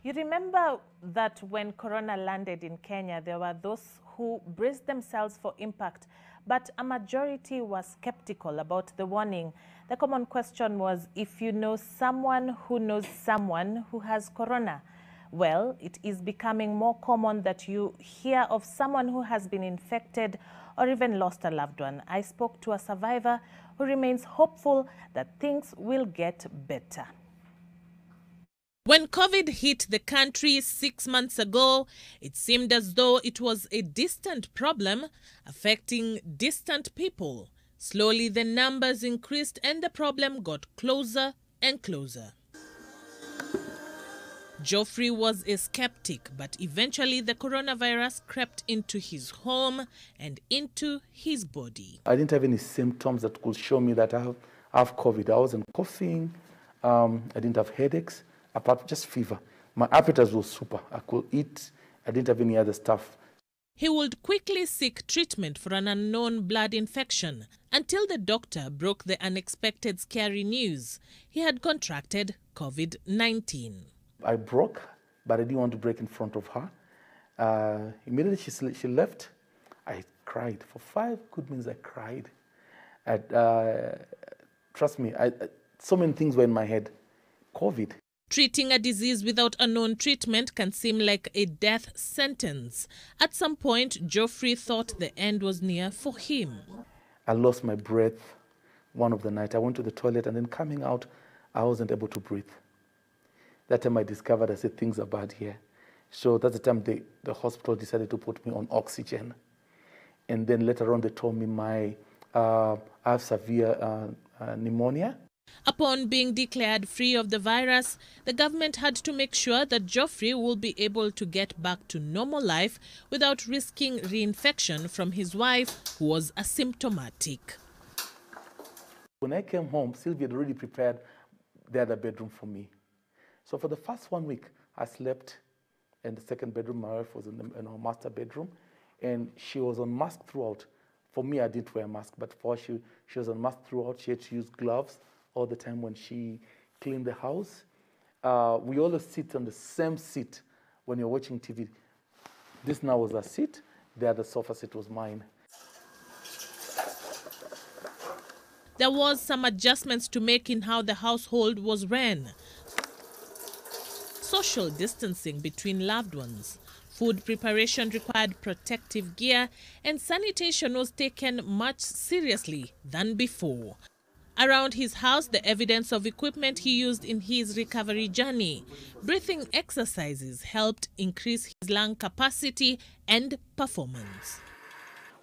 You remember that when Corona landed in Kenya, there were those who braced themselves for impact, but a majority was skeptical about the warning. The common question was if you know someone who has Corona. Well, it is becoming more common that you hear of someone who has been infected or even lost a loved one. I spoke to a survivor who remains hopeful that things will get better. When COVID hit the country 6 months ago, it seemed as though it was a distant problem affecting distant people. Slowly, the numbers increased and the problem got closer and closer. Geoffrey was a skeptic, but eventually the coronavirus crept into his home and into his body. I didn't have any symptoms that could show me that I have COVID. I wasn't coughing, I didn't have headaches, apart from just fever. My appetite was super. I could eat, I didn't have any other stuff. He would quickly seek treatment for an unknown blood infection until the doctor broke the unexpected scary news. He had contracted COVID-19. I broke, but I didn't want to break in front of her. Immediately she left. I cried. For 5 good minutes I cried. Trust me, so many things were in my head. COVID. Treating a disease without a known treatment can seem like a death sentence. At some point, Geoffrey thought the end was near for him. I lost my breath one of the night. I went to the toilet and then coming out, I wasn't able to breathe. That time I discovered, I said, things are bad here. So that's the time the hospital decided to put me on oxygen. And then later on they told me I have severe pneumonia. Upon being declared free of the virus, the government had to make sure that Geoffrey will be able to get back to normal life without risking reinfection from his wife, who was asymptomatic. When I came home, Sylvia had already prepared the other bedroom for me. So for the first 1 week, I slept in the second bedroom. My wife was in our master bedroom, and she was on mask throughout. For me, I didn't wear a mask, but for her, she was on mask throughout. She had to use gloves all the time when she cleaned the house. We always sit on the same seat when you're watching TV. This now was her seat. The other sofa seat was mine. There was some adjustments to make in how the household was ran. Social distancing between loved ones. Food preparation required protective gear, and sanitation was taken much seriously than before. Around his house, the evidence of equipment he used in his recovery journey. Breathing exercises helped increase his lung capacity and performance.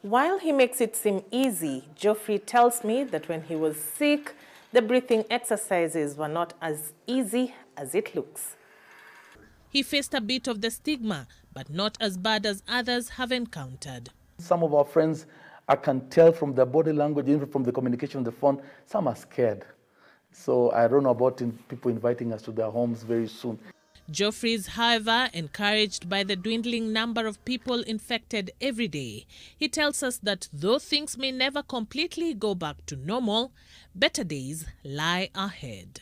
While he makes it seem easy, Geoffrey tells me that when he was sick, the breathing exercises were not as easy as it looks. He faced a bit of the stigma, but not as bad as others have encountered. Some of our friends, I can tell from their body language, even from the communication on the phone, some are scared. So I don't know about people inviting us to their homes very soon. Geoffrey is, however, encouraged by the dwindling number of people infected every day. He tells us that though things may never completely go back to normal, better days lie ahead.